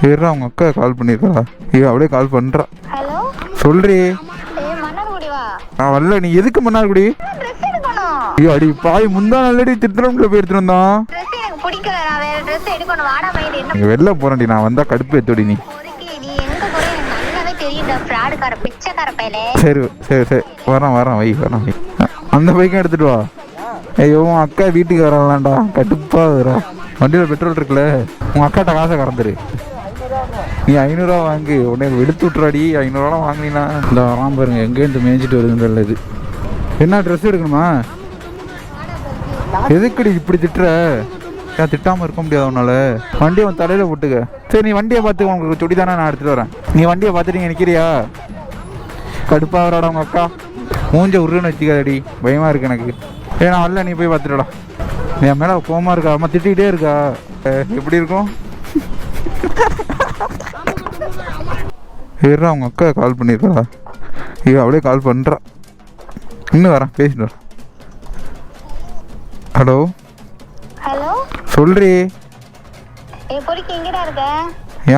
ஏறா அவங்க அக்கா கால் பண்ணிருக்கா. அப்படியே கால் பண்றா. ஹலோ சொல்றி. மன்னார்குடி வா. நான் வரல. நீ எதுக்கு மன்னார்குடி? ட்ரெஸ் எடுக்கணும். ஐயோ அடி பாய், முந்தா நல்லடி திட்டம்ல போய் எடுத்துட்டு வந்தான். ட்ரெஸ் எனக்கு பிடிக்கல. நான் வேற ட்ரெஸ் எடுக்கணும். வாடா மைண்ட் என்ன நீ வெளில போறேன்டி. நான் வந்தா கடுப்பு ஏத்தோடி. நீ நீ எங்க போற எனக்கு நல்லாவே தெரியும்டா. ஃப்ராடுக்கார பிச்சைக்கார பயலே. சரி சரி சரி வரேன் வை வரேன் வை. அந்த பைக்கும் எடுத்துட்டு வா. ஐயோ உன் அக்கா வீட்டுக்கு வரலாம்டா. கடுப்பா வரா. வண்டியில் பெட்ரோல் இருக்குல்ல, உன் அக்காட்ட காசை கறந்துரு. நீ 500 வாங்கு. உடனே வெளுத்து விட்டுறாடி. 500 வாங்கினீங்கன்னா இந்த வராம பாருங்க எங்கேருந்து மேய்ஞ்சிட்டு வருதுன்ற. இது என்ன ட்ரெஸ் எடுக்கணுமா? எதுக்குடி இப்படி திட்டுற? ஏன் திட்டாமல் இருக்க முடியாது உன்னால? வண்டியை உன் தலையில் போட்டுக்க. சரி நீ வண்டியை பார்த்து, உங்களுக்கு சுடி தானே நான் எடுத்துகிட்டு வரேன். நீ வண்டியை பார்த்துட்டு நீங்கள் நிற்கிறியா? கடுப்பாக வராடா உங்கள் அக்கா. மூஞ்ச உருன்னு வச்சுக்காதடி. பயமாக இருக்கு எனக்கு. ஏன்னா வரல, நீ போய் பார்த்துடா. என் மேலே கோவமாக இருக்கா? அம்மா திட்டிகிட்டே இருக்கா? எப்படி இருக்கும்? ஏறா அவங்க அக்கா கால் பண்ணியிருக்கா. அப்படியே கால் பண்ணுறா. இன்னும் வரேன், பேசிட்டு வரேன். ஹலோ ஹலோ சொல்றி. பொறுக்கி எங்கடா இருக்க?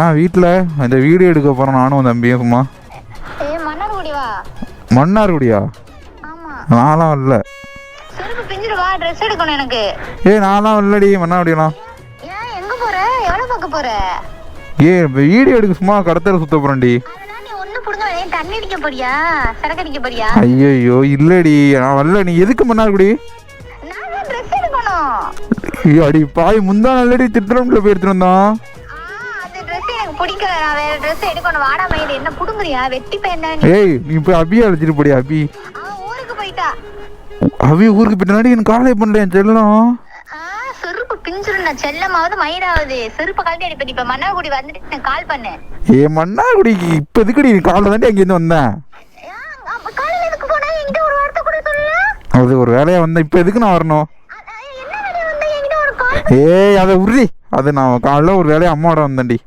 ஏன் வீட்டில் இந்த வீடியோ எடுக்க போகிறேன் நானும் தம்பியும் சும்மா. மன்னார்குடி வா. மன்னார்குடியா? ஆமா. நான்லாம் வரல. செருப்பு பிஞ்சிரு வா. ட்ரெஸ் எடுக்கணும் எனக்கு. நான்லாம் வரலடி மன்னார்குடியெல்லாம். ஏன் எங்க போற? எவ்வளவு பார்க்க போற? வீடியோ எடுக்க சும்மா கடத்தல சுத்த போறேன்டி. அதெல்லாம் நீ ஒண்ணு புடுங்க. தண்ணி அடிக்க போறியா? சரக்கு அடிக்க போறியா? ஐயோ இல்லடி, நான் வரல. நீ எதுக்கு மன்னார்குடி? நான் தான் ட்ரெஸ் எடுக்கணும். அடி பாய், முந்தா நல்லடி திட்டம்ல போய் எடுத்துட்டு வந்தான். அந்த ட்ரெஸ் எனக்கு பிடிக்கல. நான் வேற ட்ரெஸ் எடுக்கணும். வாடா மைண்ட் என்ன புடுங்குறியா? வெட்டி பையன். நீ போய் அபியை அழைச்சிட்டு போடி. அபி அவன் ஊருக்கு போயிட்டா. அபி ஊருக்கு போயிட்டாடி. எனக்கு காலே பண்ணல என் செல்லம். செருப்பு பிஞ்சிருந்தா செல்லமாவது மயிராவது. செருப்பு கழட்டி அடிப்பேன். இப்ப மன்னார்குடி வந்துட்டு கால் பண்ணு. மன்னார்குடிக்கு இப்ப எதுக்குடி? காலைல தாண்டி அங்கேருந்து வந்தேன். காலையில எதுக்கு போனா? என்கிட்ட ஒரு வார்த்தை கூட சொல்லல. அது ஒரு வேலையா வந்தேன். இப்ப எதுக்கு நான் வரணும்? என்ன வேலையா வந்தா? என்கிட்ட ஒரு கால். அதை உறுதி. அது நான் காலைல ஒரு வேலையா அம்மாவோட வந்தேன்டி.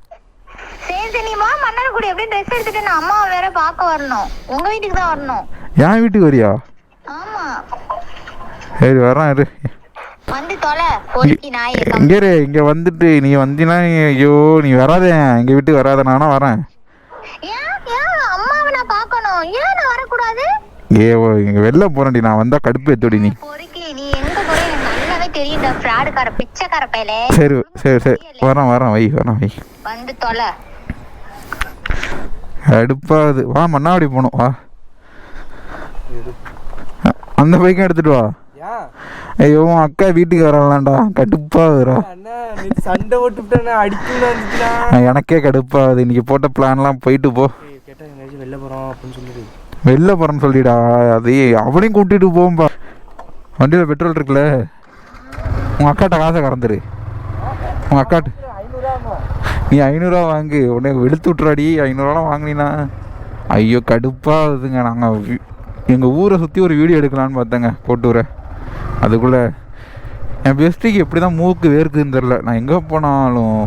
சரி நீ வா மன்னார்குடி. அப்படியே ட்ரெஸ் எடுத்துட்டு நான் அம்மாவை வேற பார்க்க வரணும். உங்க வீட்டுக்கு தான் வரணும். என் வீட்டுக்கு வரியா? ஆமா. சரி வரேன் இரு. வந்து தொலை பொறுக்கி நாய். இங்க வந்துட்டு நீ வந்தீனா, ஐயோ நீ வராத. எங்க வீட்டுக்கு வராத. நானா வரேன். அம்மாவை நான் பார்க்கணும். ஏன் நான் வரக்கூடாது? இங்க வெளில போறேன்டி. நான் வந்தா கடுப்பு ஏத்தோடி. நீ பொறுக்கி நீ எங்க போற எனக்கு நல்லாவே தெரியும்டா. ஃப்ராடுக்கார பிச்சைக்கார பயலே. சரி சரி சரி வரேன் வை வரேன் வை. வந்து தொலை. கடுப்பாது. வா மன்னாடி போகணும். வா அந்த பைக்கும் எடுத்துட்டு வா. ஐயோ உன் அக்கா வீட்டுக்கு வரலாம்டா. கடுப்பா வரா. சண்டை போட்டு எனக்கே கடுப்பாது. இன்னைக்கு போட்ட பிளான்லாம் போயிட்டு போ. வெளில போறேன்னு சொல்லிடா. அது அவனையும் கூட்டிட்டு போகும்பா. வண்டியில் பெட்ரோல் இருக்குல்ல, உன் அக்காட்ட காசை கறந்துரு. உன் அக்காட்ட நீ 500 வாங்கு. உடனே வெளுத்து விட்டுறாடி. 500 வாங்கினீங்கன்னா ஐயோ கடுப்பாகுதுங்க. நாங்கள் எங்கள் ஊரை சுற்றி ஒரு வீடியோ எடுக்கலான்னு பார்த்தேங்க கோட்டூரை. அதுக்குள்ளே என் பெஸ்டிக்கு எப்படி தான் மூக்கு வேர்க்குதுன்னு தெரில. நான் எங்கே போனாலும்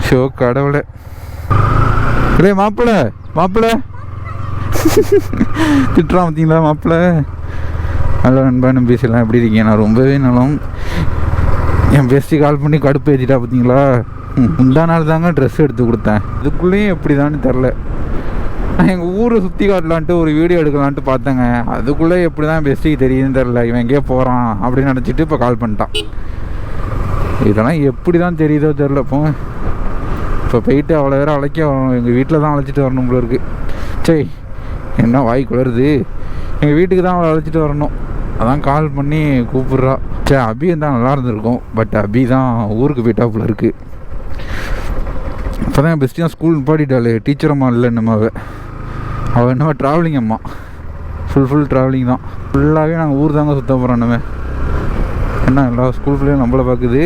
ஷோ கடவுளை. இல்லை மாப்பிள்ளை திட்டுறான் பார்த்தீங்களா மாப்பிள்ளை? நல்லா நண்பான பேசலாம். எப்படி இருக்கீங்க? நான் ரொம்பவே நலம். என் பெஸ்டி கால் பண்ணி கடுப்பு ஏற்றிட்டா பார்த்தீங்களா? முந்தா நாள் தாங்க ட்ரெஸ் எடுத்து கொடுத்தேன். அதுக்குள்ளேயும் எப்படி தான்னு தெரில. நான் எங்கள் ஊரை சுற்றி காட்டலான்ட்டு ஒரு வீடியோ எடுக்கலான்ட்டு பார்த்தேங்க. அதுக்குள்ளே எப்படி தான் பெஸ்ட்டுக்கு தெரியுதுன்னு தெரில. இவன் எங்கேயோ போகிறான் அப்படின்னு நினச்சிட்டு இப்போ கால் பண்ணிட்டான். இதெல்லாம் எப்படி தான் தெரியுதோ தெரில. போங்க இப்போ போயிட்டு அவ்வளோ நேரம் அழைக்க எங்கள் வீட்டில் தான் அழைச்சிட்டு வரணும் போல இருக்குது. சரி என்ன வாய் குளருது. எங்கள் வீட்டுக்கு தான் அவளை அழைச்சிட்டு வரணும். அதான் கால் பண்ணி கூப்பிட்றா. சரி அபி தான் நல்லா இருந்திருக்கும். பட் அபி தான் ஊருக்கு போயிட்டாப்புல இருக்குது. இப்போ தான் பெஸ்ட்டாக ஸ்கூல் பாடிட்டாள். டீச்சர் அம்மா இல்லை நம்மவை. அவள் என்னவோ ட்ராவலிங் அம்மா. ஃபுல் ட்ராவலிங் தான். ஃபுல்லாகவே நாங்கள் ஊர் தாங்க சுற்ற போகிறோம். நம்ம என்ன எல்லா ஸ்கூல் பிள்ளைங்களும் நம்மளை பார்க்குது.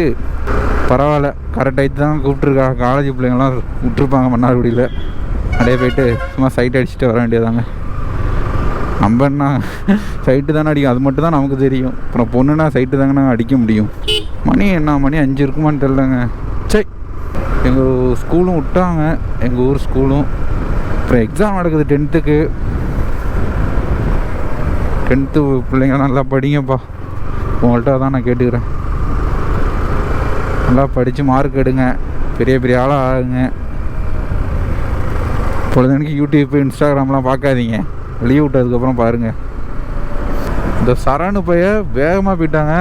பரவாயில்ல, கரெக்ட் ஆகிட்டு தான் கூப்பிட்ருக்கா. காலேஜ் பிள்ளைங்கள்லாம் விட்டுருப்பாங்க மன்னார்குடியில். அப்படியே போயிட்டு சும்மா சைட் அடிச்சுட்டு வர வேண்டியதாங்க. நம்ம என்ன சைட்டு தானே அடிக்கும், அது மட்டும் தான் நமக்கு தெரியும். அப்புறம் பொண்ணுன்னா சைட்டு தாங்க நாங்கள் அடிக்க முடியும். மணி 5 இருக்குமான்னு தெரிலங்க. சரி எங்கள் ஸ்கூலும் விட்டாங்க. எங்கள் ஊர் ஸ்கூலும். அப்புறம் எக்ஸாம் நடக்குது 10th. 10th பிள்ளைங்க நல்லா படிங்கப்பா. உங்கள்கிட்ட தான் நான் கேட்டுக்கிறேன். நல்லா படித்து மார்க் எடுங்க. பெரிய பெரிய ஆளாக ஆகுங்க. பொழுதுனைக்கு யூடியூப் இன்ஸ்டாகிராம்லாம் பார்க்காதீங்க, லீவ் விட்டதுக்கப்புறம் பாருங்கள். இந்த சரணு பைய வேகமாக போயிட்டாங்க.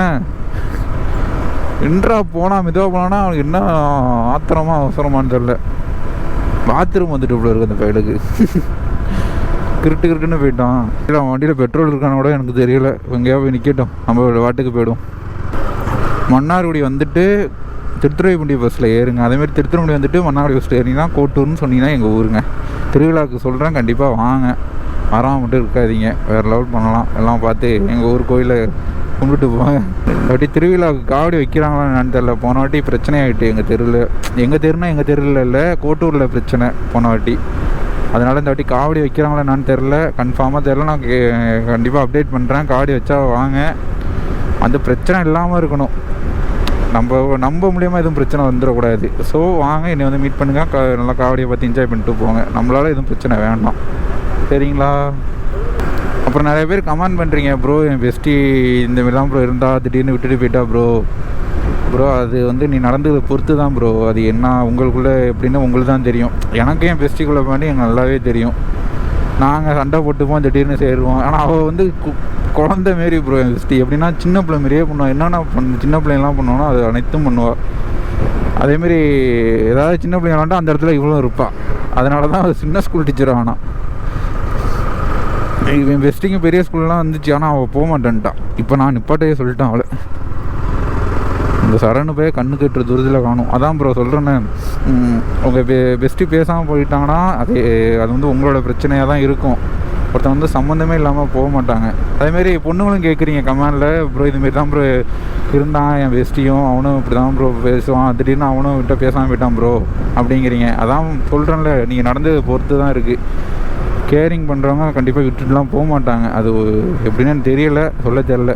இன்றா போனால் மெதுவாக போனான்னா அவனுக்கு என்ன ஆத்திரமாக அவசரமானு தெரில. பாத்ரூம் வந்துட்டு இவ்வளோ இருக்குது அந்த பையலுக்கு. கிருட்டுன்னு போயிட்டான். இல்லை அவன் வண்டியில் பெட்ரோல் இருக்கான்னு கூட எனக்கு தெரியல. எங்கேயாவது போய் நிற்கட்டும், நம்ம வாட்டுக்கு போய்டும். மன்னார்குடி வந்துட்டு திருத்துறைப்பூண்டி பஸ்ஸில் ஏறுங்க. அதேமாதிரி திருத்துறைப்பூண்டி வந்துட்டு மன்னார்குடி பஸ்ஸில் ஏறிங்கன்னா கோட்டூர்னு சொன்னீங்கன்னா எங்கள் ஊருங்க. திருவிழாவுக்கு சொல்கிறேன், கண்டிப்பாக வாங்க. வராமல் மட்டும் இருக்காதீங்க, வேறு லெவல் பண்ணலாம். எல்லாம் பார்த்து எங்கள் ஊர் கோயிலை கும்பிட்டு போவாங்க. அப்படி திருவிழாவுக்கு காவடி வைக்கிறாங்களான்னு என்னன்னு தெரியல. போன வாட்டி பிரச்சனை ஆகிட்டு எங்கள் தெருவில். எங்கள் தெருவில் இல்லை, கோட்டூரில் பிரச்சனை போன வாட்டி. அதனால் இந்த வாட்டி காவடி வைக்கிறாங்களா என்னான்னு தெரில, கன்ஃபார்மாக தெரில. நான் கண்டிப்பாக அப்டேட் பண்ணுறேன். காவடி வச்சா வாங்க. அந்த பிரச்சனை இல்லாமல் இருக்கணும். நம்ம மூலியமாக எதுவும் பிரச்சனை வந்துடக்கூடாது. ஸோ வாங்க, என்னை வந்து மீட் பண்ணுங்கள். நல்லா காவடியை பார்த்து என்ஜாய் பண்ணிட்டு போங்க. நம்மளால் எதுவும் பிரச்சனை வேண்டாம், சரிங்களா? அப்புறம் நிறைய பேர் கமெண்ட் பண்ணுறீங்க, ப்ரோ என் பெஸ்ட்டி இந்தமாரி தான் ப்ரோ இருந்தால் திடீர்னு விட்டுட்டு போயிட்டா ப்ரோ அது வந்து நீ நடந்ததை பொறுத்து தான் ப்ரோ. அது என்ன உங்களுக்குள்ளே எப்படின்னு உங்களுக்கு தான் தெரியும். எனக்கு என் பெஸ்ட்டிக்குள்ளே பண்ணி எனக்கு நல்லாவே தெரியும். நாங்கள் சண்டை போட்டுப்போம், திடீர்னு சேருவோம். ஆனால் அவள் வந்து குழந்தை மாரி ப்ரோ என் பெஸ்ட்டி. எப்படின்னா சின்ன பிள்ளை மாரியே பண்ணுவாள். என்னென்ன சின்ன பிள்ளைங்கலாம் பண்ணுவானோ அது அனைத்தும் பண்ணுவாள். அதேமாரி ஏதாவது சின்ன பிள்ளைங்க விளாண்டா அந்த இடத்துல இவ்வளோ இருப்பாள். அதனால தான் அவள் சின்ன ஸ்கூல் டீச்சர் ஆனால். இவன் பெஸ்ட்டிங்க பெரிய ஸ்கூல்லாம் வந்துச்சு, ஆனால் அவள் போக மாட்டேன்ட்டான். இப்போ நான் நிப்பாட்டையே சொல்லிட்டேன் அவளை. இந்த சரணு போய் கண்ணு கட்டுற துருதில் காணும். அதான் ப்ரோ சொல்கிறேன்னு, உங்கள் பெஸ்ட்டு பேசாமல் போயிட்டாங்கன்னா அது வந்து உங்களோட பிரச்சனையாக தான் இருக்கும். ஒருத்தன் வந்து சம்மந்தமே இல்லாமல் போக மாட்டாங்க. அதேமாரி பொண்ணுங்களும் கேட்குறீங்க கமெண்டில், ப்ரோ இதுமாரி தான் ப்ரோ இருந்தான் என் பெஸ்ட்டியும், அவனும் இப்படி தான் ப்ரோ பேசுவான், திடீர்னு அவனும் விட்ட பேசாமல் போயிட்டான் ப்ரோ அப்படிங்கிறீங்க. அதான் சொல்கிறேன்ல, நீங்கள் நடந்ததை பொறுத்து தான் இருக்குது. கேரிங் பண்ணுறவங்க கண்டிப்பாக விட்டுட்டுலாம் போக மாட்டாங்க. அது எப்படின்னு தெரியல, சொல்ல தெரியல.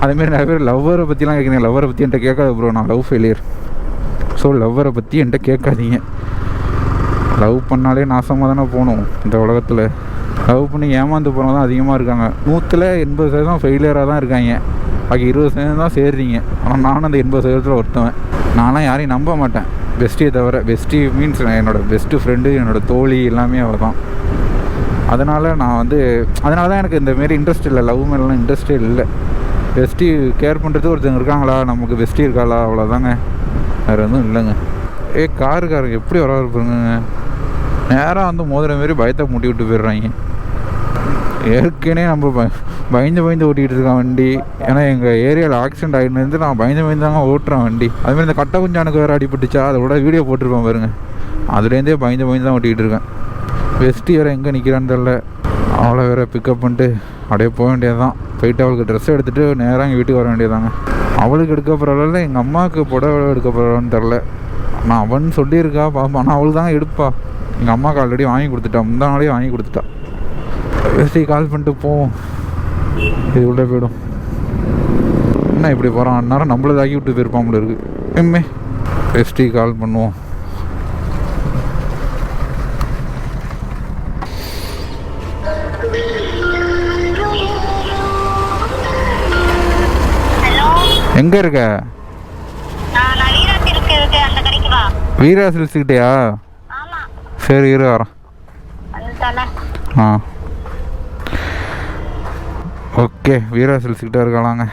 அதேமாரி நிறைய பேர் லவ்வரை பற்றிலாம் கேட்குறீங்க. லவ்வரை பற்றி என்கிட்ட கேட்காது ப்ரோ, நான் லவ் ஃபெயிலியர். ஸோ லவ்வரை பற்றி என்கிட்ட கேட்காதீங்க. லவ் பண்ணாலே நாசமாக தானே போகணும் இந்த உலகத்தில். லவ் பண்ணி ஏமாந்து போகிறவங்க தான் அதிகமாக இருக்காங்க. 100% ஃபெயிலியராக தான் இருக்காங்க. பாக்கி 20% தான் சேர்றீங்க. ஆனால் நானும் அந்த 80% ஒருத்தவன். நான்லாம் யாரையும் நம்ப மாட்டேன் பெஸ்ட்டியை தவிர. பெஸ்ட்டி மீன்ஸ் என்னோடய பெஸ்ட்டு ஃப்ரெண்டு, என்னோடய தோழி எல்லாமே அவள் தான். அதனால் நான் வந்து அதனால தான் எனக்கு இந்தமாரி இன்ட்ரெஸ்ட் இல்லை, லவ் மேலாம் இன்ட்ரெஸ்ட்டே இல்லை. பெஸ்ட்டி கேர் பண்ணுறது ஒருத்தவங்க இருக்காங்களா, நமக்கு பெஸ்ட்டி இருக்காளா, அவ்வளோதாங்க, வேறு எதுவும் இல்லைங்க. காருக்காரங்க எப்படி வர இருப்பாங்க, நேராக வந்து மோதிர மாரி பயத்தை மூட்டி விட்டு போயிடுறாங்க. ஏற்கனவே நம்ம பயந்து ஓட்டிகிட்டு இருக்கேன் வண்டி. ஏன்னா எங்கள் ஏரியாவில் ஆக்சிடென்ட் ஆகிட்டு நான் பயந்து தாங்க ஓட்டுறேன் வண்டி. அதுமாதிரி இந்த கட்டை குஞ்சானுக்கு வேறு அடிபட்டுச்சா, அதோட வீடியோ போட்டிருப்பேன் பாருங்க. அதுலேருந்தே பயந்து தான் ஓட்டிகிட்டு இருக்கேன். பெஸ்ட்டி வேறு எங்கே நிற்கிறான்னு தெரில. அவளை வேறு பிக்கப் பண்ணிட்டு அப்படியே போக வேண்டியது தான். போயிட்டு அவளுக்கு ட்ரெஸ் எடுத்துகிட்டு நேராக எங்கள் வீட்டுக்கு வர வேண்டியதாங்க. அவளுக்கு எடுக்க போகிறாள், எங்கள் அம்மாவுக்கு புடவை எடுக்க போகிறான்னு தெரில. நான் அவன் சொல்லியிருக்கா பாப்பா, ஆனால் அவளுக்கு தாங்க எடுப்பா. எங்கள் அம்மாவுக்கு ஆல்ரெடி வாங்கி கொடுத்துட்டா, முந்தா நாளே வாங்கி கொடுத்துட்டா. பெஸ்ட்டி கால் பண்ணிட்டு போவோம், இது உள்ளே போய்டும். என்ன இப்படி போகிறான், அந்நேரம் நம்மளை தாக்கி விட்டு போயிருப்பாம்பள இருக்குது. பெஸ்ட்டி கால் பண்ணுவோம். எங்கே இருக்க? வீரா சில்ஸ்கிட்டயா? சரி இரு வரேன். ஓகே, வீரா சில்ஸ்கிட்ட இருக்கலாங்க.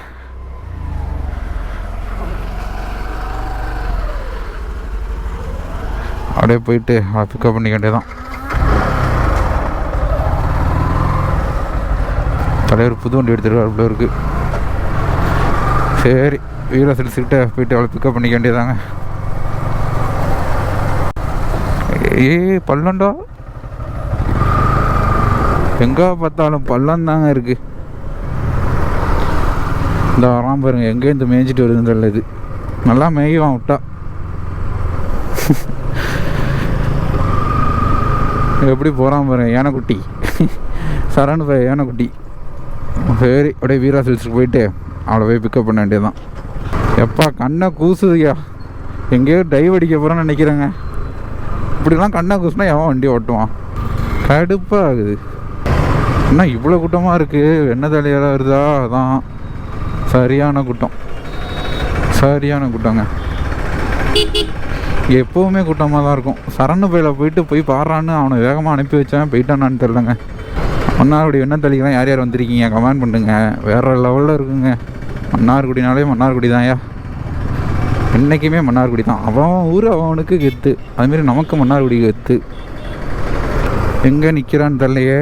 அப்படியே போயிட்டு பிக்கப் பண்ணிக்க வேண்டியதான். தலைவர் புது வண்டி எடுத்துருக்காரு அவ்வளோ இருக்குது. சரி, வீரா சில்ஸ்கிட்ட போயிட்டு அவளை பிக்கப் பண்ணிக்க வேண்டியதாங்க. பள்ளம்டா, எங்கே பார்த்தாலும் பள்ளம் தாங்க இருக்குது. இந்த வரான் பாருங்க, எங்கேயும் இந்த மேய்ஞ்சிட்டு வருதுன்னு இது நல்லா மேய்வான் விட்டா. எப்படி போகிறான் பாருங்க, யானைக்குட்டி. சரணு போய் யானைக்குட்டி. சரி, அப்படியே வீரா சில்ஸுக்கு போயிட்டு அவளை போய் பிக்கப் பண்ண வேண்டியதுதான். எப்பா கண்ணை கூசுதுயா, எங்கேயோ டைவ் அடிக்க போகிறேன்னு நினைக்கிறேங்க. இப்படிலாம் கண்ணை கூசுனா எவன் வண்டி ஓட்டுவான்? கடுப்பாக ஆகுது. என்ன இவ்வளோ கூட்டமாக இருக்குது, என்ன தலையெல்லாம் வருதா? அதான் சரியான கூட்டங்க. எப்போவுமே கூட்டமாக தான் இருக்கும். சரணு பையில் போய் பாடுறான்னு அவனை வேகமாக அனுப்பி வச்சேன், போயிட்டானான்னு தெரிலங்க. மன்னார்குடி வெண்ணத்தளிக்கெலாம் யார் யார் வந்திருக்கீங்க கமெண்ட் பண்ணுங்க. வேறு லெவலில் இருக்குங்க. மன்னார்குடினாலே மன்னார்குடி தான்யா, என்றைக்குமே மன்னார்குடி தான். அவன் ஊர் அவனுக்கு கெத்து, அதுமாரி நமக்கு மன்னார்குடி கெத்து. எங்கே நிற்கிறான்னு தெரியலையே.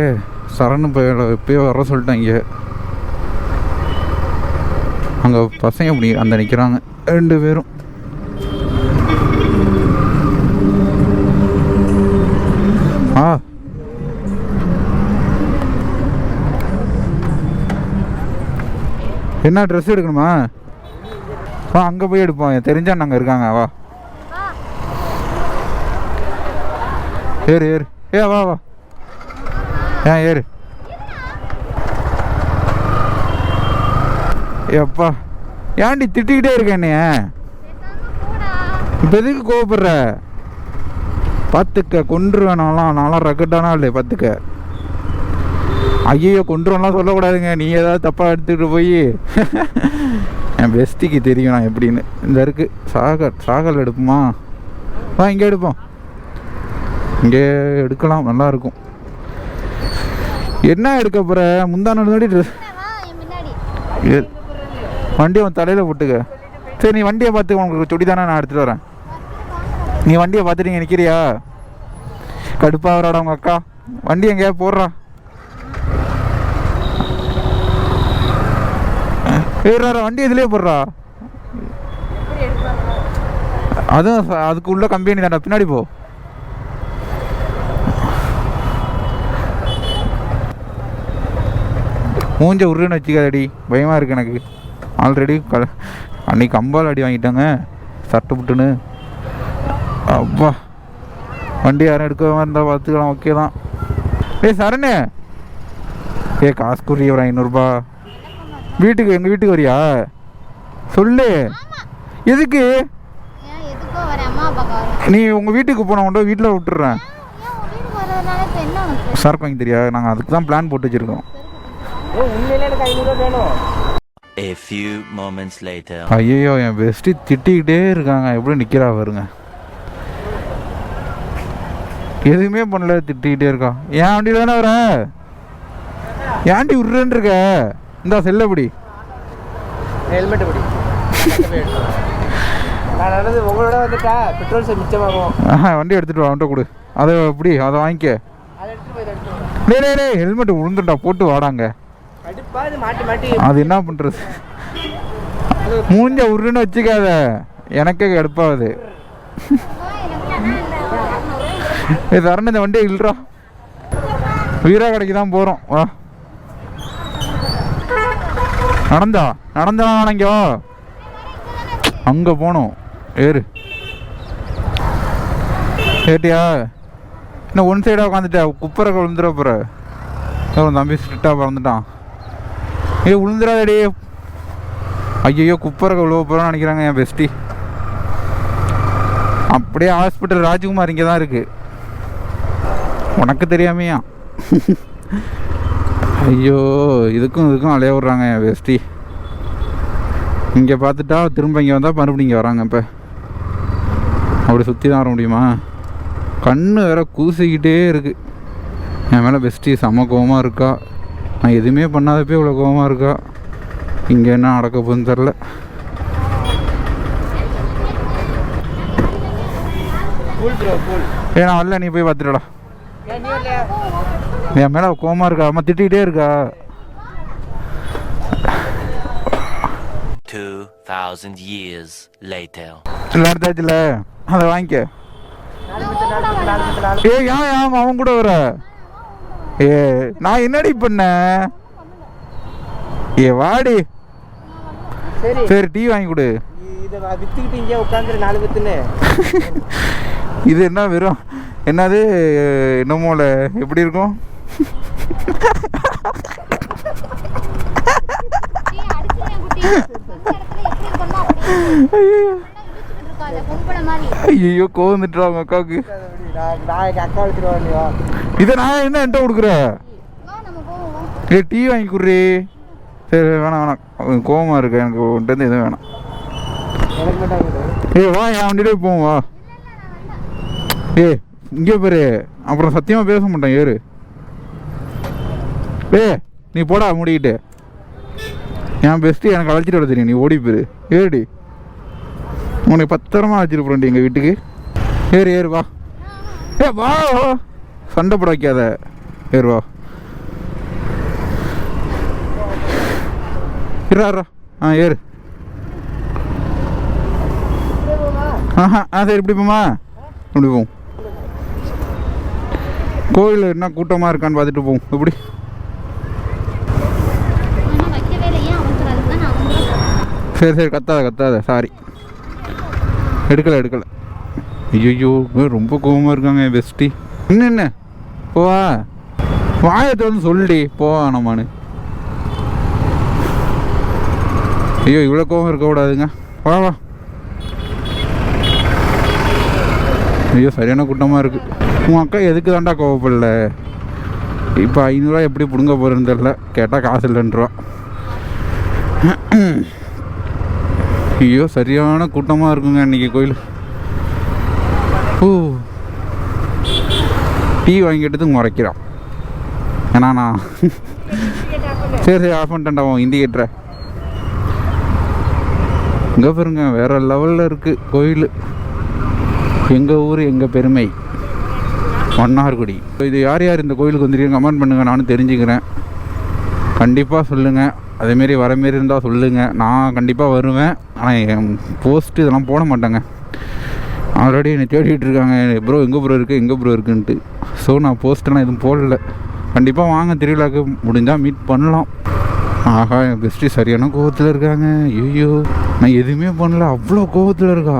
சரணு பையில் எப்போயோ வர சொல்லிட்டாங்க. அங்கே பசங்க அப்படி அந்த நிற்கிறாங்க 2 பேரும். என்ன ட்ரெஸ் எடுக்கணுமா? வா அங்கே போய் எடுப்போம், தெரிஞ்சா நாங்கள் இருக்காங்க. வா ஏறு ஏறு. வா வா ஏறு. எப்பா ஏன்டி திட்டிக்கிட்டே இருக்க என்னைய? இப்போ எதுக்கு கோவப்படுற? பார்த்துக்க கொன்றுவேன். நான்லாம் ரெக்கட்டானா இல்லை பார்த்துக்க. ஐயோ கொன்றுவெல்லாம் சொல்லக்கூடாதுங்க. நீ ஏதாவது தப்பாக எடுத்துகிட்டு போய் என் பெஸ்டிக்கு தெரியும் நான் எப்படின்னு. இந்த இருக்குது சாகல் எடுப்போமா? வா இங்கே எடுப்போம். இங்கே எடுக்கலாம், நல்லாயிருக்கும். என்ன எடுக்க போகிற? முந்தான ட்ரெஸ் வண்டியை உன் தலையில் போட்டுக்க. சரி நீ வண்டியை பார்த்து, உங்களுக்கு சுடி தானே நான் எடுத்துகிட்டு வரேன். நீ வண்டியை பார்த்துட்டு இங்கே நிற்கிறியா? கடுப்பாக வராடா உங்கள் அக்கா. வண்டி எங்கேயா போடுறா. வண்டி இதுலேயே போடுறா. அதுவும் அதுக்கு உள்ள கம்பெனி தானே, பின்னாடி போ. மூஞ்ச உருன்னு வச்சுக்காதடி, பயமாக இருக்கு எனக்கு. ஆல்ரெடி அன்னைக்கு கம்பால் அடி வாங்கிட்டாங்க சட்டை புட்டுன்னு. அப்பா வண்டி யாரும் எடுக்காம இருந்தால் பார்த்துக்கலாம், ஓகே தான். சரணு காசு குறி ஒரு 500 ரூபா. வீட்டுக்கு எங்கள் வீட்டுக்கு வரியா? சொல்லு. எதுக்கு? நீ உங்கள் வீட்டுக்கு போன உண்டோ வீட்டில் விட்டுறேன். சரக்கு வாங்கி தெரியா? நாங்கள் அதுக்கு தான் பிளான் போட்டு வச்சுருக்கோம். ஐயோ என் பெஸ்டி திட்டிக்கிட்டே இருக்காங்க. எப்படி நிற்கிறா பாருங்க. எதுவுமே பண்ணல, திட்டிக்கிட்டே இருக்கா. ஏன் வண்டி தானே வர? ஏன்டி விட்றேன்னு இருக்க? இந்த செல்லப்படி ஹெல்மெட் படி. நான் நடந்து உங்களோட வந்துட்டா பெட்ரோல் மிச்சமாகும். வண்டி எடுத்துட்டு வா, அவன்கிட்ட கொடு. அதை எப்படி அதை வாங்கிக்க. டேய் ஹெல்மெட் விழுந்துட்டா, போட்டு வாடாங்க. அது என்ன பண்ணுறது? மூஞ்ச உருன்னு வச்சுக்காத, எனக்கே கடுப்பாகுது. தரண இந்த வண்டியை இல்லைறா. வீரா கடைக்கு தான் போகிறோம். வா நடந்தா வாடங்கோ. அங்கே போகணும். ஏட்டியா இன்னும் ஒன் சைடாக உட்காந்துட்டா, குப்பரை விழுந்துட போகிற. தம்பி ஸ்ட்ரிக்டாக பறந்துட்டான். விழுந்துடாதடி. ஐயோ குப்பரை விழுவ போகிறோன்னு நினைக்கிறாங்க என் பெஸ்டி. அப்படியே ஹாஸ்பிட்டல் ராஜ்குமார் இங்கே தான் இருக்குது, உனக்கு தெரியாமையா? ஐயோ இதுக்கும் அலைய விட்றாங்க என் பெஸ்டி. இங்கே பார்த்துட்டா திரும்ப இங்கே வந்தால் மறுபடியும் இங்கே வராங்க. இப்போ அப்படி சுற்றி தான் வர முடியுமா? கண்ணு வேற கூசிக்கிட்டே இருக்குது. என் மேலே பெஸ்டி செம்ம கோவமாக இருக்கா. நான் எதுவுமே பண்ணாதப்போ இவ்வளோ கோவமாக இருக்கா. இங்கே என்ன நடக்க போகுதுன்னு தெரில. நான் வரல, நீ போய் பார்த்துடா. என் மேலே கோவமாக இருக்கா, அம்மா திட்டிகிட்டே இருக்கா. 2000 years later. எடுத்தாச்சுல, அதை வாங்கிக்க. ஏன் அவன் கூட வர? நான் என்னடி பண்ண? வாடி. சரி டீ வாங்கி கொடு. இது என்ன வெறும் என்னது என்னமோல எப்படி இருக்கும்? ஐயோ கோவந்துட்டா அவங்க அக்காவுக்கு. இதை நான் என்ன என்கிட்ட கொடுக்குறேன்? டீ வாங்கி கொடுறி. சரி வேணாம் கோவமாக இருக்கு எனக்கு, உன்ட்டு எதுவும் வேணாம். வா என் வண்டியிலே போவோம். வா இங்கே பாரு, அப்புறம் சத்தியமாக பேச மாட்டேன். ஏறு. நீ போடா மூடிக்கிட்டு. என் பெஸ்ட்டு எனக்கு அழைச்சிட்டு வர தெரியும், நீ ஓடி போயிரு. ஏடி, உனக்கு பத்திரமா அழைச்சிட்டு போகிறேன் எங்கள் வீட்டுக்கு. ஏறு வா. வா, சண்டை போட வைக்காத. ஏறு வா. இருறா. ஏறு. சரி, இப்படி போமா. இப்படி போவோம். கோயில் என்ன கூட்டமாக இருக்கான்னு பார்த்துட்டு போவோம். எப்படி? சரி, கத்தாத. சாரி, எடுக்கலை. ஐயோ, ரொம்ப கோவமாக இருக்காங்க என் பெஸ்டி. என்ன போவா, வாயத்தை வந்து சொல்லிடி போவா நம்மானு. ஐயோ, இவ்வளோ கோவம் இருக்கக்கூடாதுங்க. வா. ஐயோ, சரியான கூட்டமாக இருக்குது. உன் அக்கா எதுக்கு தாண்டா கோவப்படல? இப்போ 500 ரூபா எப்படி பிடுங்க போகிறேன்னு தெரில. கேட்டால் காசு இல்லைன்றா. ஐயோ, சரியான கூட்டமாக இருக்குங்க இன்றைக்கி கோயில். டீ வாங்கிட்டு முறைக்கிறான். ஏன்னா நான் சரி ஆஃப் பண்ணிட்டேன்டா உன் இண்டிகேட்டரை. இங்கே பாருங்க, வேறு லெவலில் இருக்குது கோயில். எங்கள் ஊர் எங்கள் பெருமை, மன்னார்குடி. இது யார் இந்த கோயிலுக்கு வந்துருக்கீங்க கமெண்ட் பண்ணுங்கள், நானும் தெரிஞ்சுக்கிறேன். கண்டிப்பாக சொல்லுங்கள். அதேமாரி வரமாரி இருந்தால் சொல்லுங்கள், நான் கண்டிப்பாக வருவேன். ஆனால் என் போஸ்ட்டு இதெல்லாம் போட மாட்டேங்க. ஆல்ரெடி என்னை தேடிட்டு இருக்காங்க, ப்ரோ எங்கே ப்ரோ இருக்குன்ட்டு. ஸோ நான் போஸ்ட்டெல்லாம் எதுவும் போடல. கண்டிப்பாக வாங்க, திருவிழாவுக்கு முடிஞ்சால் மீட் பண்ணலாம். ஆஹா, என் பெஸ்ட்டு சரியான கோவத்தில் இருக்காங்க. ஐயோ, நான் எதுவுமே பண்ணல, அவ்வளோ கோவத்தில் இருக்கா.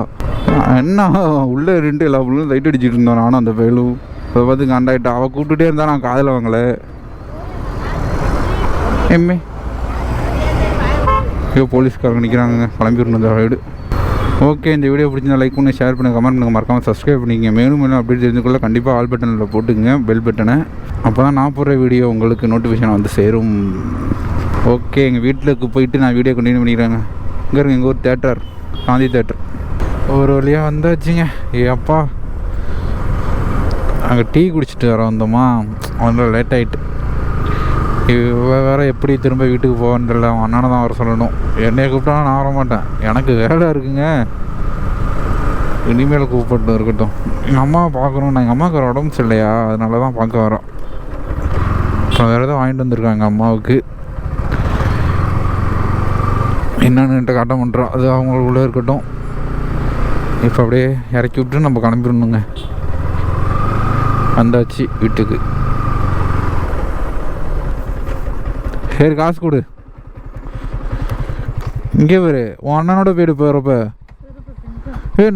என்ன உள்ளே 2 எல்லா புள்ளும் லைட் அடிச்சுட்டு இருந்தோம். நானும் அந்த பயிலும் அதை பார்த்து காண்டாயிட்டா. அவள் கூப்பிட்டுட்டே இருந்தா, நான் காதில் வாங்கலை. எம்மே ஐயோ, போலீஸ்காரங்க நிற்கிறாங்க, கிளம்பிடணும் இந்த வீடு. ஓகே, இந்த வீடியோ பிடிச்சிருந்தா லைக் பண்ணி ஷேர் பண்ணுங்கள், கமெண்ட் பண்ணுங்கள், மறக்காமல் சப்ஸ்கிரைப் பண்ணிக்கங்க. மேலும் அப்படி தெரிஞ்சுக்கொள்ள கண்டிப்பாக ஆல் பட்டனில் போட்டுக்குங்க, பெல் பட்டனை. அப்போ தான் நான் போடுற வீடியோ உங்களுக்கு நோட்டிஃபிகேஷன் வந்து சேரும். ஓகே, எங்கள் வீட்டுக்கு போயிட்டு நான் வீடியோ கண்டினியூ பண்ணிக்கிறேங்க. இங்கே இருங்க, எங்கள் ஊர் தேட்டர், காந்தி தேட்டர். ஒரு வழியாக வந்தாச்சுங்க. அப்பா, அங்கே டீ குடிச்சிட்டு வர வந்தோமா, வந்து லேட் ஆகிட்டு. வேறு எப்படி திரும்ப வீட்டுக்கு போகன்றல அவன் அண்ணனை தான் வர சொல்லணும். என்னையை கூப்பிட்டாலும் நான் வர மாட்டேன், எனக்கு வேலை இருக்குங்க. இனிமேல் கூப்பிட்டு இருக்கட்டும். எங்கள் அம்மாவை பார்க்குறோம். நான் எங்கள் அம்மாவுக்கு ஒரு உடம்பு சரியில்லையா, அதனால தான் பார்க்க வரோம். அப்புறம் வேறு எதாவது வாங்கிட்டு வந்திருக்காங்க எங்கள் அம்மாவுக்கு. என்னன்னு காட்ட பண்ணுறோம், அது அவங்களுக்குள்ளே இருக்கட்டும். இப்போ அப்படியே இறக்கி விட்டு நம்ம கிளம்பிடணுங்க. வந்தாச்சு வீட்டுக்கு. சரி, காசு கொடு. இங்கே பாரு, உன் அண்ணனோட போயிடு போகிறப்ப.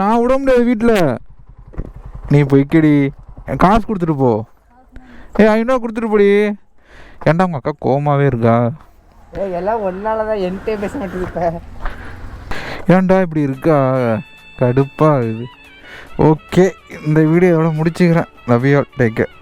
நான் விட முடியாது வீட்டில். நீ போய்க்கடி, காசு கொடுத்துட்டு போ. 500 கொடுத்துட்டு போடி. ஏன்டா உங்கள் அக்கா கோவமாகவே இருக்கா? எல்லாம் ஒன்னால தான் என்கிட்டே பேச மாட்டேங்குது. இப்போ ஏன்டா இப்படி இருக்கா? கடுப்பாக இது. ஓகே, இந்த வீடியோவோட முடிச்சுக்கிறேன். Love you all, take care.